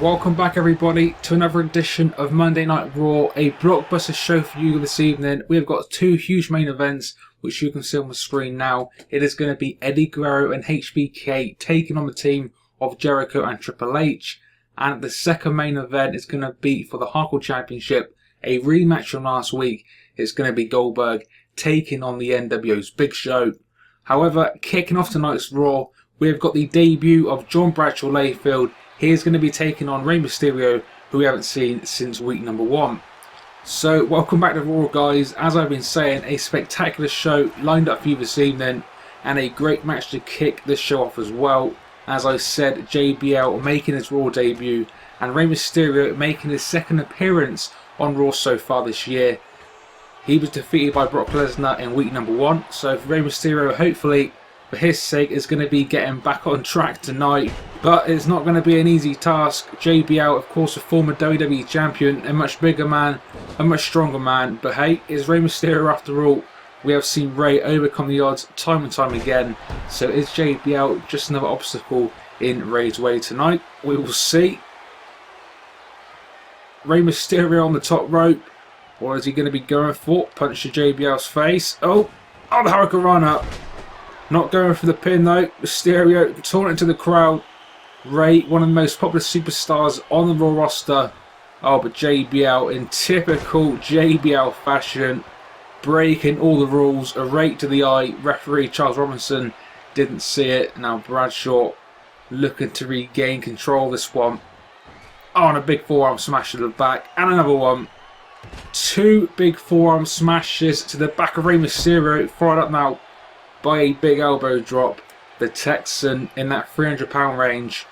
Welcome back everybody to another edition of Monday Night Raw, a blockbuster show for you this evening. We have got two huge main events which you can see on the screen now. It is going to be Eddie Guerrero and HBK taking on the team of Jericho and Triple H. And the second main event is going to be for the Hardcore Championship, a rematch from last week. It's going to be Goldberg taking on the NWO's Big Show. However, kicking off tonight's Raw, we have got the debut of John Bradshaw Layfield. He is going to be taking on Rey Mysterio, who we haven't seen since week number 1. So, welcome back to Raw, guys. As I've been saying, a spectacular show lined up for you this evening, and a great match to kick this show off as well. As I said, JBL making his Raw debut, and Rey Mysterio making his second appearance on Raw so far this year. He was defeated by Brock Lesnar in week number 1, so for Rey Mysterio, hopefully, for his sake, is going to be getting back on track tonight. But it's not going to be an easy task. JBL, of course, a former WWE champion, a much bigger man, a much stronger man. But hey, it's Rey Mysterio after all. We have seen Rey overcome the odds time and time again. So is JBL just another obstacle in Rey's way tonight? We will see. Rey Mysterio on the top rope. Or is he going to be going for punch to JBL's face? Oh, the Hurricane Runner. Not going for the pin though. Mysterio taunting to the crowd. Rey, one of the most popular superstars on the Raw roster. Oh, but JBL, in typical JBL fashion, breaking all the rules. A rake to the eye. Referee Charles Robinson didn't see it. Now Bradshaw looking to regain control of this one. Oh, and a big forearm smash to the back. And another one. Two big forearm smashes to the back of Rey Mysterio. Followed up now by a big elbow drop. The Texan in that 300-pound range.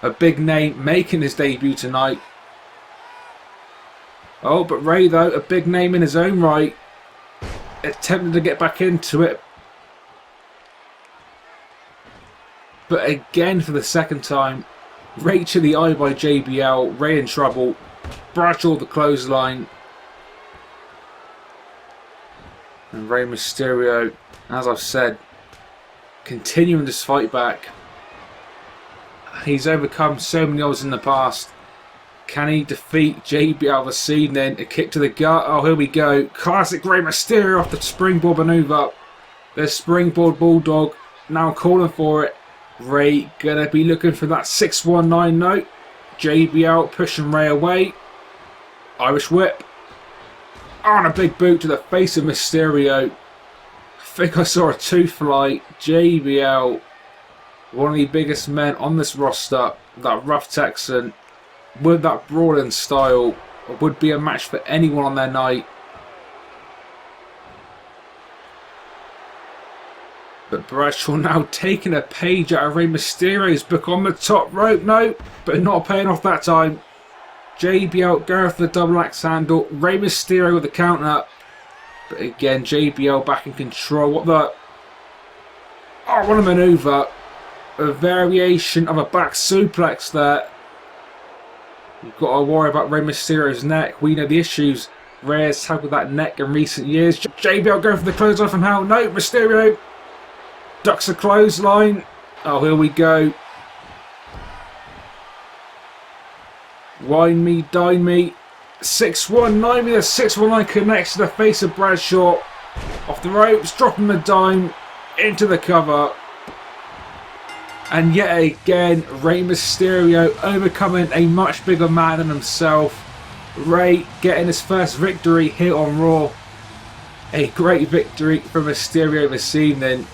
A big name making his debut tonight. Oh, but Rey though, a big name in his own right. Attempting to get back into it. But again for the second time. Rey to the eye by JBL. Rey in trouble. Bradshaw the clothesline. And Rey Mysterio, as I've said, continuing this fight back. He's overcome so many odds in the past. Can he defeat JBL this evening? A kick to the gut. Oh, here we go. Classic Rey Mysterio off the springboard maneuver. The springboard bulldog now calling for it. Rey gonna be looking for that 619 note. JBL pushing Rey away. Irish whip. Oh, and a big boot to the face of Mysterio. I think I saw a tooth fly. JBL, one of the biggest men on this roster, that rough Texan, with that brawling style, would be a match for anyone on their night. But Bradshaw now taking a page out of Rey Mysterio's book on the top rope. No, but not paying off that time. JBL going for the double axe handle. Rey Mysterio with the counter. But again, JBL back in control. What the... Oh, what a maneuver. A variation of a back suplex there. You've got to worry about Rey Mysterio's neck. We know the issues Rey has had with that neck in recent years. JBL going for the clothesline from hell. No, Mysterio ducks the clothesline. Oh, here we go. Wine me, dine me. 619 me. The 619 connects to the face of Bradshaw. Off the ropes, dropping the dime into the cover. And yet again, Rey Mysterio overcoming a much bigger man than himself. Rey getting his first victory here on Raw. A great victory for Mysterio this evening.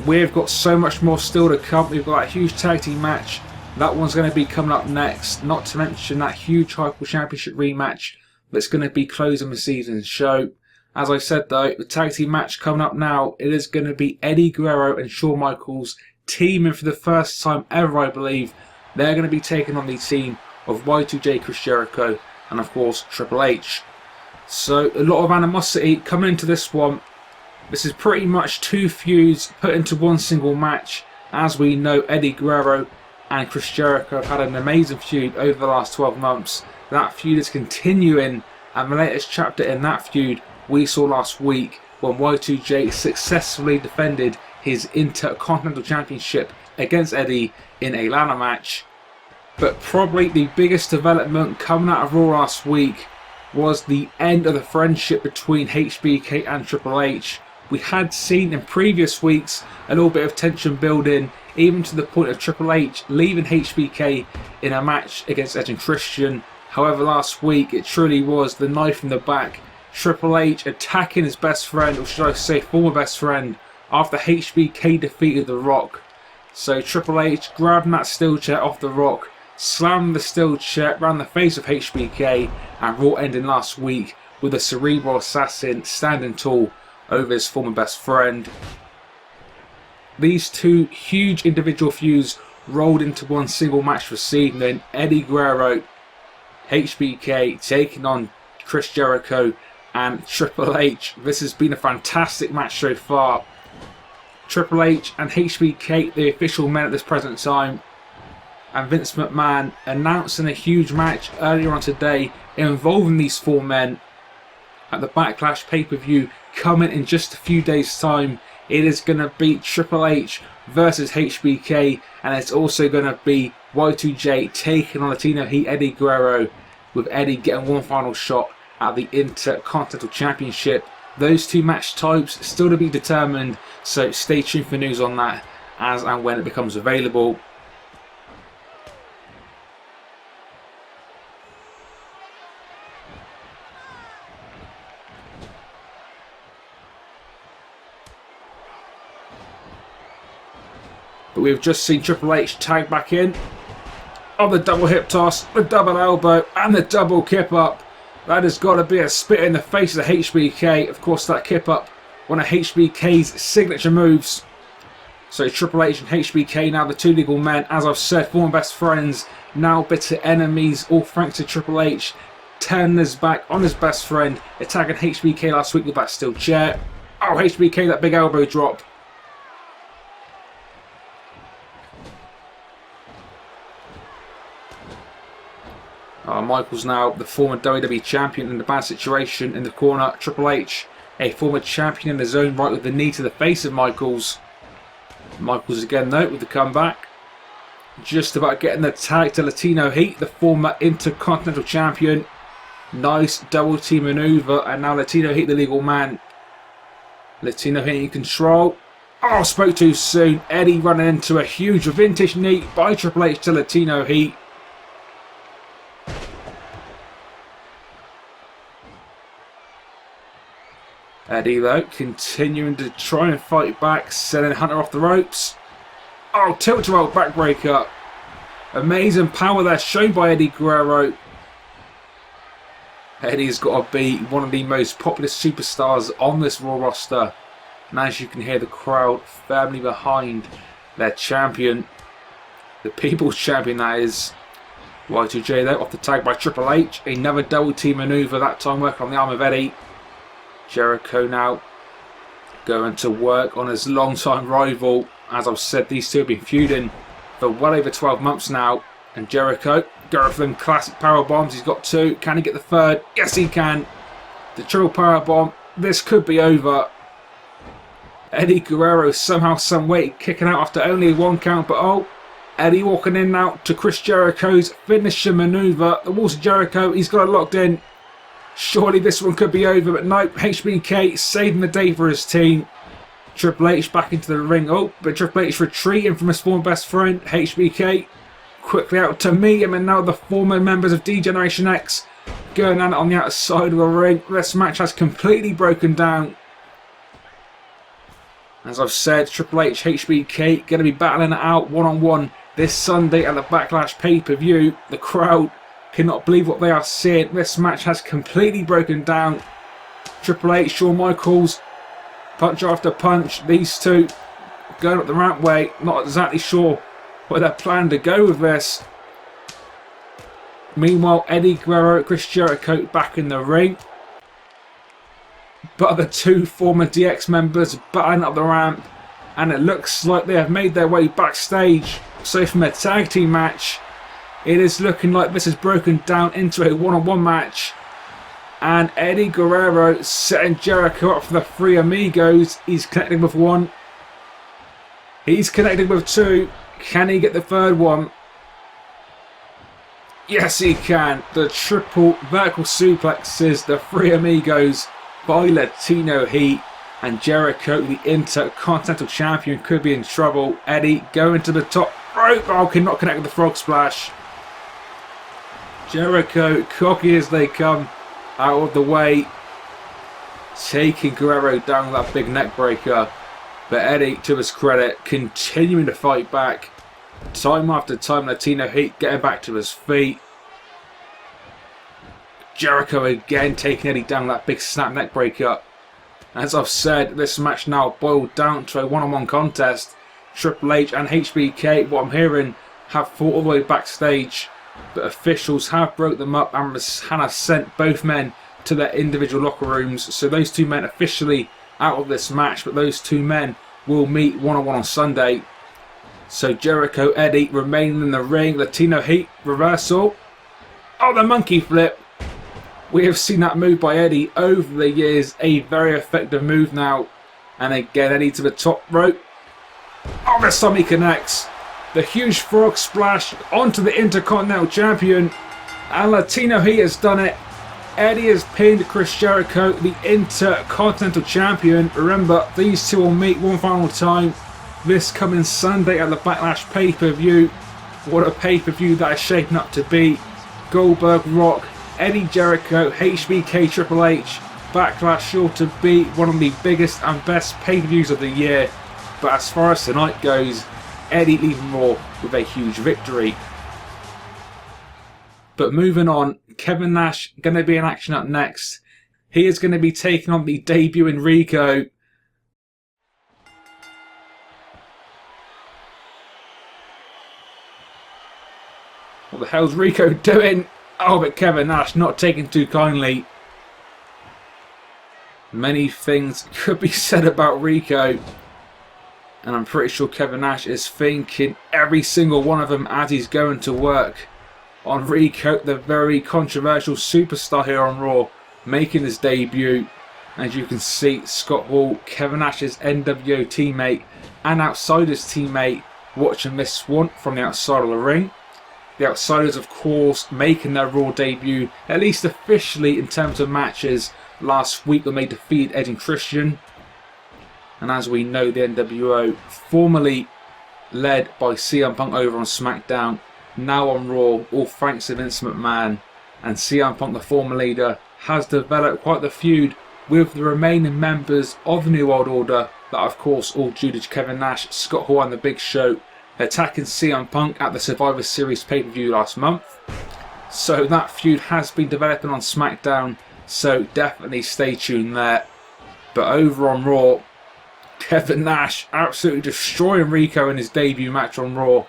We've got so much more still to come. We've got a huge tag team match. That one's going to be coming up next. Not to mention that huge Hardcore Championship rematch that's going to be closing the season's show. As I said though, the tag team match coming up now, it is going to be Eddie Guerrero and Shawn Michaels teaming for the first time ever, I believe. They're going to be taking on the team of Y2J, Chris Jericho, and of course Triple H. So a lot of animosity coming into this one. This is pretty much two feuds put into one single match. As we know, Eddie Guerrero and Chris Jericho have had an amazing feud over the last 12 months. That feud is continuing, and the latest chapter in that feud we saw last week when Y2J successfully defended his Intercontinental Championship against Eddie in a ladder match. But probably the biggest development coming out of Raw last week was the end of the friendship between HBK and Triple H. We had seen in previous weeks a little bit of tension building, even to the point of Triple H leaving HBK in a match against Edge and Christian. However, last week it truly was the knife in the back. Triple H attacking his best friend, or should I say former best friend, after HBK defeated The Rock. So Triple H grabbing that steel chair off The Rock, slamming the steel chair around the face of HBK, and Raw ending last week with a Cerebral Assassin standing tall over his former best friend. These two huge individual feuds rolled into one single match this evening. Eddie Guerrero, HBK taking on Chris Jericho and Triple H. This has been a fantastic match so far. Triple H and HBK, the official men at this present time, and Vince McMahon announcing a huge match earlier on today involving these four men at the Backlash pay-per-view coming in just a few days' time. It is going to be Triple H versus HBK, and it's also going to be Y2J taking on Latino Heat Eddie Guerrero, with Eddie getting one final shot at the Intercontinental Championship. Those two match types still to be determined, so stay tuned for news on that as and when it becomes available. But we've just seen Triple H tag back in. Oh, the double hip toss, the double elbow, and the double kip up. That has got to be a spit in the face of the HBK. Of course, that kip up, one of HBK's signature moves. So Triple H and HBK now the two legal men. As I've said, former best friends, now bitter enemies, all thanks to Triple H turning his back on his best friend, attacking HBK last week with that steel chair. Oh, HBK, that big elbow drop. Michaels now the former WWE champion in the bad situation in the corner. Triple H, a former champion in his own right, with the knee to the face of Michaels. Michaels again though with the comeback. Just about getting the tag to Latino Heat, the former Intercontinental champion. Nice double team maneuver, and now Latino Heat the legal man. Latino Heat in control. Oh, spoke too soon. Eddie running into a huge vintage knee by Triple H to Latino Heat. Eddie though continuing to try and fight back, sending Hunter off the ropes. Oh, tilt-a-whirl backbreaker. Amazing power there shown by Eddie Guerrero. Eddie's got to be one of the most popular superstars on this Raw roster. And as you can hear, the crowd firmly behind their champion. The People's Champion, that is. Y2J though, off the tag by Triple H. Another double team maneuver, that time working on the arm of Eddie. Jericho now going to work on his long-time rival. As I've said, these two have been feuding for well over 12 months now. And Jericho going for them classic power bombs. He's got two. Can he get the third? Yes, he can. The triple power bomb. This could be over. Eddie Guerrero somehow, some way kicking out after only one count. But oh, Eddie walking in now to Chris Jericho's finisher maneuver. The walls of Jericho. He's got it locked in. Surely this one could be over, but nope. HBK saving the day for his team. Triple H back into the ring. Oh, but Triple H retreating from his former best friend. HBK quickly out to meet him, and now the former members of D-Generation X going at it on the outside of the ring. This match has completely broken down. As I've said, Triple H, HBK going to be battling it out one-on-one this Sunday at the Backlash pay-per-view. The crowd cannot believe what they are seeing. This match has completely broken down. Triple H, Shawn Michaels, punch after punch. These two going up the rampway. Not exactly sure where they're planning to go with this. Meanwhile, Eddie Guerrero, Chris Jericho back in the ring. But the two former DX members battling up the ramp. And it looks like they have made their way backstage. So from a tag team match, it is looking like this is broken down into a one-on-one match. And Eddie Guerrero setting Jericho up for the three amigos. He's connecting with one. He's connecting with two. Can he get the third one? Yes, he can. The triple vertical suplexes, the three amigos by Latino Heat. And Jericho, the Intercontinental Champion, could be in trouble. Eddie going to the top rope. Oh, cannot connect with the frog splash. Jericho, cocky as they come, out of the way. Taking Guerrero down with that big neck breaker. But Eddie, to his credit, continuing to fight back. Time after time, Latino Heat getting back to his feet. Jericho again taking Eddie down with that big snap neck breaker. As I've said, this match now boiled down to a one-on-one contest. Triple H and HBK, what I'm hearing, have fought all the way backstage. But officials have broke them up and have sent both men to their individual locker rooms. So those two men officially out of this match, but those two men will meet one-on-one on Sunday. So Jericho, Eddie remaining in the ring. Latino Heat reversal. Oh, the monkey flip. We have seen that move by Eddie over the years. A very effective move now. And again, Eddie to the top rope. Oh, this time he connects. The huge frog splash onto the Intercontinental Champion. And Latino Heat has done it. Eddie has pinned Chris Jericho, the Intercontinental Champion. Remember, these two will meet one final time this coming Sunday at the Backlash pay-per-view. What a pay-per-view that is shaping up to be. Goldberg, Rock, Eddie Jericho, HBK, Triple H. Backlash sure to be one of the biggest and best pay-per-views of the year. But as far as tonight goes, Eddie leaving Raw with a huge victory. But moving on, Kevin Nash going to be in action up next. He is going to be taking on the debuting Rico. What the hell's Rico doing? Oh, but Kevin Nash not taking too kindly. Many things could be said about Rico. And I'm pretty sure Kevin Nash is thinking every single one of them as he's going to work on Rico, the very controversial superstar here on Raw, making his debut. As you can see, Scott Hall, Kevin Nash's NWO teammate and Outsiders teammate, watching this one from the outside of the ring. The Outsiders, of course, making their Raw debut, at least officially in terms of matches, last week when they defeated Edge and Christian. And as we know, the NWO, formerly led by CM Punk over on Smackdown, now on Raw, all thanks to Vince McMahon. And CM Punk, the former leader, has developed quite the feud with the remaining members of the New World Order, that of course all due to Kevin Nash, Scott Hall and The Big Show attacking CM Punk at the Survivor Series pay-per-view last month. So that feud has been developing on SmackDown, so definitely stay tuned there. But over on Raw, Kevin Nash absolutely destroying Rico in his debut match on Raw.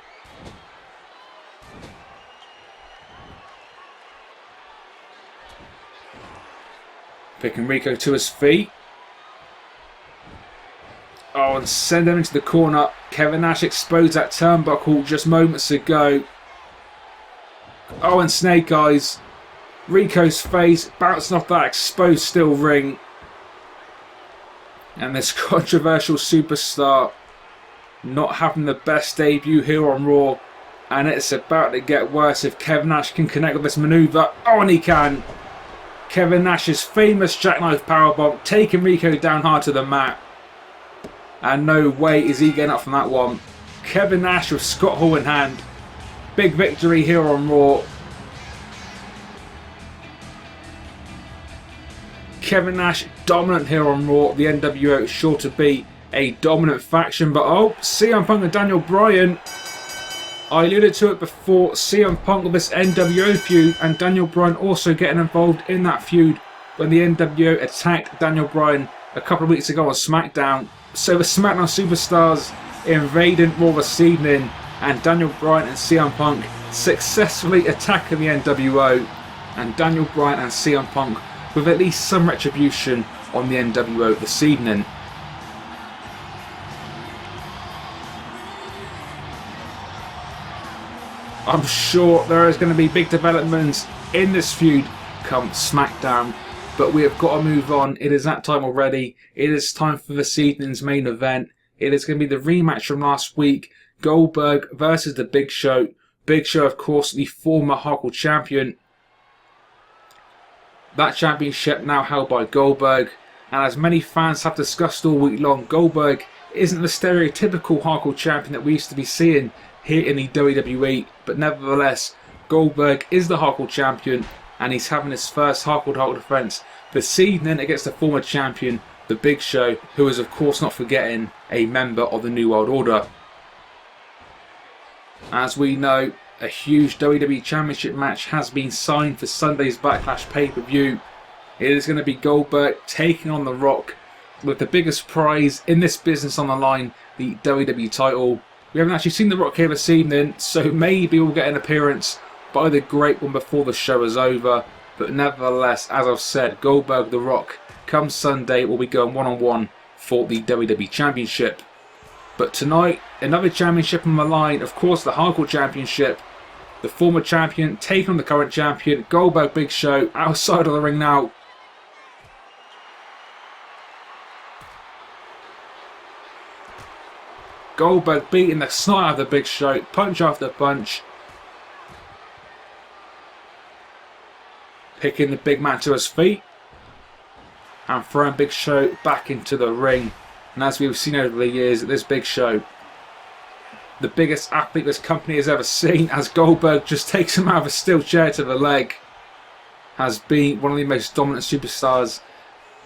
Picking Rico to his feet. Oh, and send him into the corner. Kevin Nash exposed that turnbuckle just moments ago. Oh, and Snake Eyes. Rico's face bouncing off that exposed steel ring. And this controversial superstar not having the best debut here on Raw. And it's about to get worse if Kevin Nash can connect with this maneuver. Oh, and he can. Kevin Nash's famous jackknife powerbomb taking Rico down hard to the mat. And no way is he getting up from that one. Kevin Nash with Scott Hall in hand. Big victory here on Raw. Kevin Nash dominant here on Raw. The NWO is sure to be a dominant faction. But oh, CM Punk and Daniel Bryan. I alluded to it before. CM Punk with this NWO feud. And Daniel Bryan also getting involved in that feud when the NWO attacked Daniel Bryan a couple of weeks ago on SmackDown. So the SmackDown superstars invading Raw this evening. And Daniel Bryan and CM Punk successfully attacking the NWO. And Daniel Bryan and CM Punk with at least some retribution on the NWO this evening. I'm sure there is going to be big developments in this feud come SmackDown, but we have got to move on. It is that time already. It is time for this evening's main event. It is going to be the rematch from last week. Goldberg versus the Big Show. Big Show, of course, the former Hardcore Champion. That championship now held by Goldberg. And as many fans have discussed all week long, Goldberg isn't the stereotypical Hardcore Champion that we used to be seeing here in the WWE. But nevertheless, Goldberg is the Hardcore Champion. And he's having his first Hardcore title defense this evening against the former champion, the Big Show, who is of course not forgetting a member of the New World Order. As we know, a huge WWE Championship match has been signed for Sunday's Backlash pay-per-view. It is going to be Goldberg taking on The Rock with the biggest prize in this business on the line, the WWE title. We haven't actually seen The Rock here this evening, so maybe we'll get an appearance by the Great One before the show is over. But nevertheless, as I've said, Goldberg, The Rock, come Sunday, will be going one-on-one for the WWE Championship. But tonight, another championship on the line, of course the Hardcore Championship. The former champion taking on the current champion, Goldberg, Big Show, outside of the ring now. Goldberg beating the snot out of the Big Show, punch after punch. Picking the big man to his feet. And throwing Big Show back into the ring. And as we've seen over the years, this Big Show, the biggest athlete this company has ever seen, as Goldberg just takes him out of a steel chair to the leg, has been one of the most dominant superstars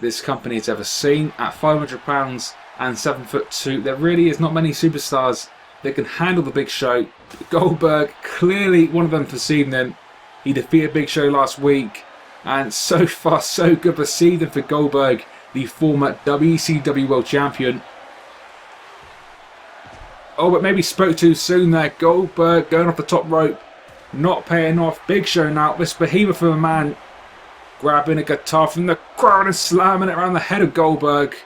this company has ever seen. At 500 pounds and 7'2", there really is not many superstars that can handle the Big Show. Goldberg, clearly one of them this evening. He defeated Big Show last week, and so far so good this season for Goldberg, the former WCW World Champion. Oh, but maybe spoke too soon there. Goldberg going off the top rope, not paying off. Big Show now, this behemoth of a man, grabbing a guitar from the crowd and slamming it around the head of Goldberg.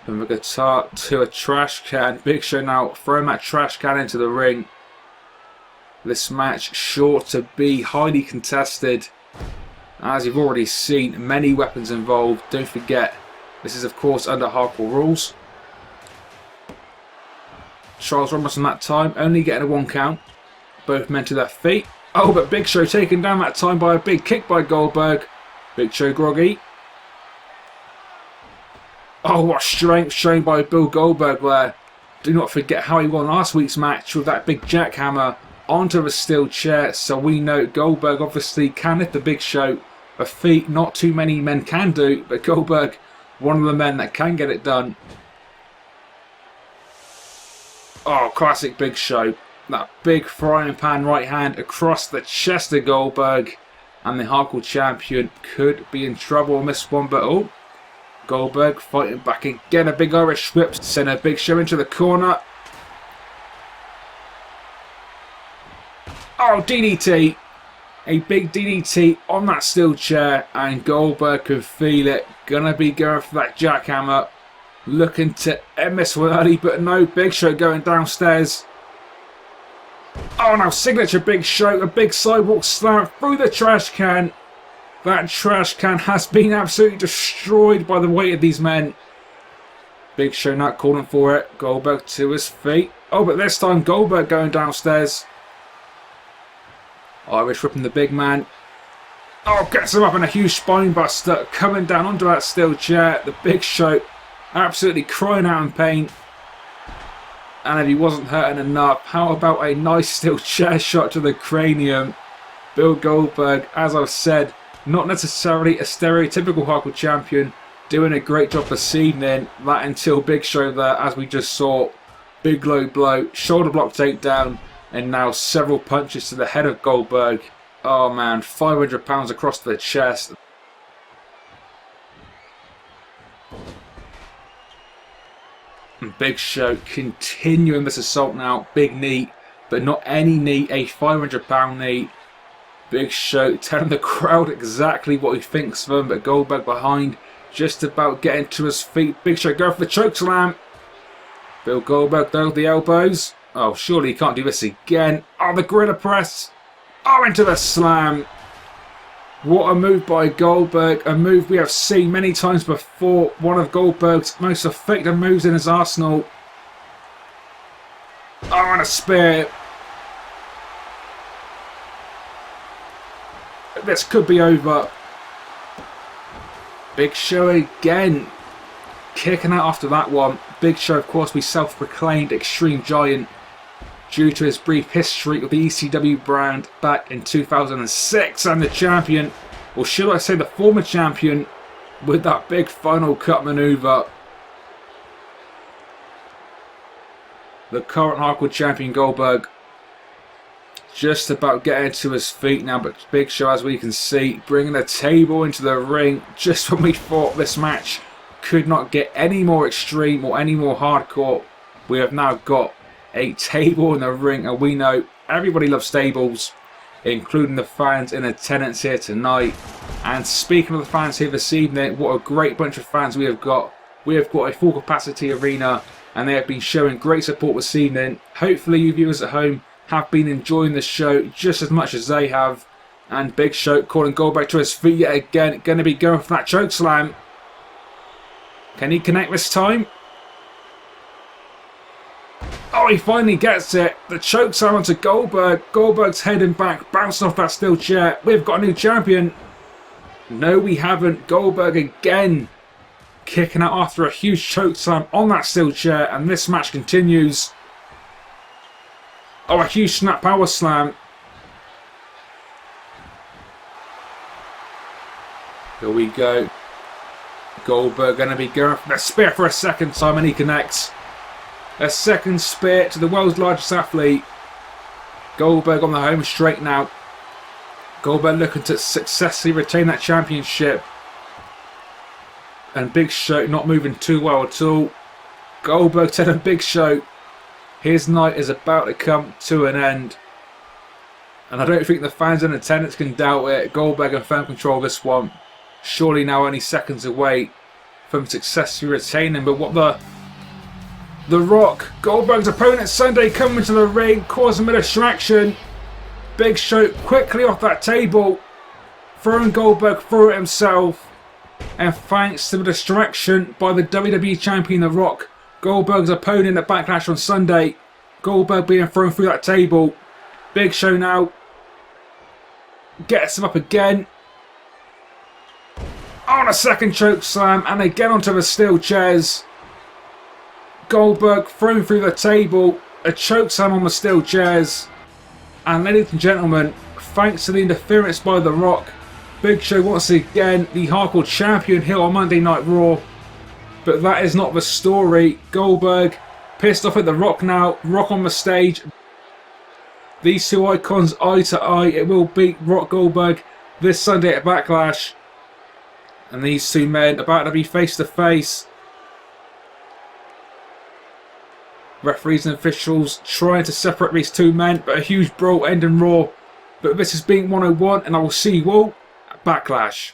From the guitar to a trash can. Big Show now throwing that trash can into the ring. This match sure to be highly contested. As you've already seen, many weapons involved. Don't forget, this is of course under hardcore rules. Charles Robinson that time, only getting a 1 count. Both men to their feet. Oh, but Big Show taken down that time by a big kick by Goldberg. Big Show groggy. Oh, what strength shown by Bill Goldberg there. Do not forget how he won last week's match with that big jackhammer onto a steel chair. So we know Goldberg obviously can lift the Big Show. A feat not too many men can do, but Goldberg, one of the men that can get it done. Oh, classic Big Show. That big frying pan right hand across the chest of Goldberg. And the Hardcore Champion could be in trouble on this one, but oh, Goldberg fighting back again. A big Irish whip, send a Big Show into the corner. Oh, DDT. A big DDT on that steel chair, and Goldberg can feel it. Gonna be going for that jackhammer. Looking to end this one early, but no. Big Show going downstairs. Oh no, signature Big Show. A big sidewalk slam through the trash can. That trash can has been absolutely destroyed by the weight of these men. Big Show not calling for it. Goldberg to his feet. Oh, but this time Goldberg going downstairs. Irish whipping the big man. Oh, gets him up in a huge spine buster. Coming down onto that steel chair. The Big Show absolutely crying out in pain. And if he wasn't hurting enough, how about a nice steel chair shot to the cranium? Bill Goldberg, as I've said, not necessarily a stereotypical hardcore champion, doing a great job this evening. That until Big Show there, as we just saw. Big low blow, shoulder block takedown, and now several punches to the head of Goldberg. Oh man, 500 pounds across the chest. And Big Show continuing this assault now. Big knee, but not any knee, a 500 pound knee. Big Show telling the crowd exactly what he thinks of them, but Goldberg behind, just about getting to his feet. Big Show going for the choke slam. Bill Goldberg though, the elbows. Oh, surely he can't do this again. Oh, the gorilla press. Oh, into the slam. What a move by Goldberg. A move we have seen many times before. One of Goldberg's most effective moves in his arsenal. And a spear. This could be over. Big Show again. Kicking out after that one. Big Show, of course, we self-proclaimed Extreme Giant due to his brief history with the ECW brand back in 2006, and the champion, or should I say the former champion, with that big final cut maneuver. The current hardcore champion Goldberg just about getting to his feet now, but Big Show, as we can see, bringing the table into the ring just when we thought this match could not get any more extreme or any more hardcore. We have now got a table in the ring, and we know everybody loves tables, including the fans in attendance here tonight. And speaking of the fans here this evening, what a great bunch of fans we have got. We have got a full capacity arena, and they have been showing great support this evening. Hopefully you viewers at home have been enjoying the show just as much as they have. And Big Show calling Goldberg to his feet yet again, going to be going for that choke slam. Can he connect this time? Oh, he finally gets it. The choke slam onto Goldberg. Goldberg's heading back, bouncing off that steel chair. We've got a new champion. No, we haven't. Goldberg again kicking out after a huge choke slam on that steel chair, and this match continues. Oh, a huge snap power slam. Here we go. Goldberg going to be going for the spear for a second time, and he connects. A second spear to the world's largest athlete. Goldberg on the home straight now. Goldberg looking to successfully retain that championship. And Big Show not moving too well at all. Goldberg telling Big Show his night is about to come to an end. And I don't think the fans in attendance can doubt it. Goldberg in firm control of this one. Surely now only seconds away from successfully retaining. But what The Rock, Goldberg's opponent Sunday, coming to the ring, causing a distraction. Big Show quickly off that table, throwing Goldberg through it himself. And thanks to the distraction by the WWE Champion The Rock, Goldberg's opponent at Backlash on Sunday, Goldberg being thrown through that table. Big Show now gets him up again. On a second choke slam, and again onto the steel chairs. Goldberg thrown through the table, a choke slam on the steel chairs. And ladies and gentlemen, thanks to the interference by The Rock, Big Show once again the hardcore champion here on Monday Night Raw. But that is not the story. Goldberg pissed off at The Rock now, Rock on the stage. These two icons eye to eye. It will beat Rock Goldberg this Sunday at Backlash. And these two men about to be face to face. Referees and officials trying to separate these two men, but a huge brawl ending Raw. But this has been 101, and I will see you all at Backlash.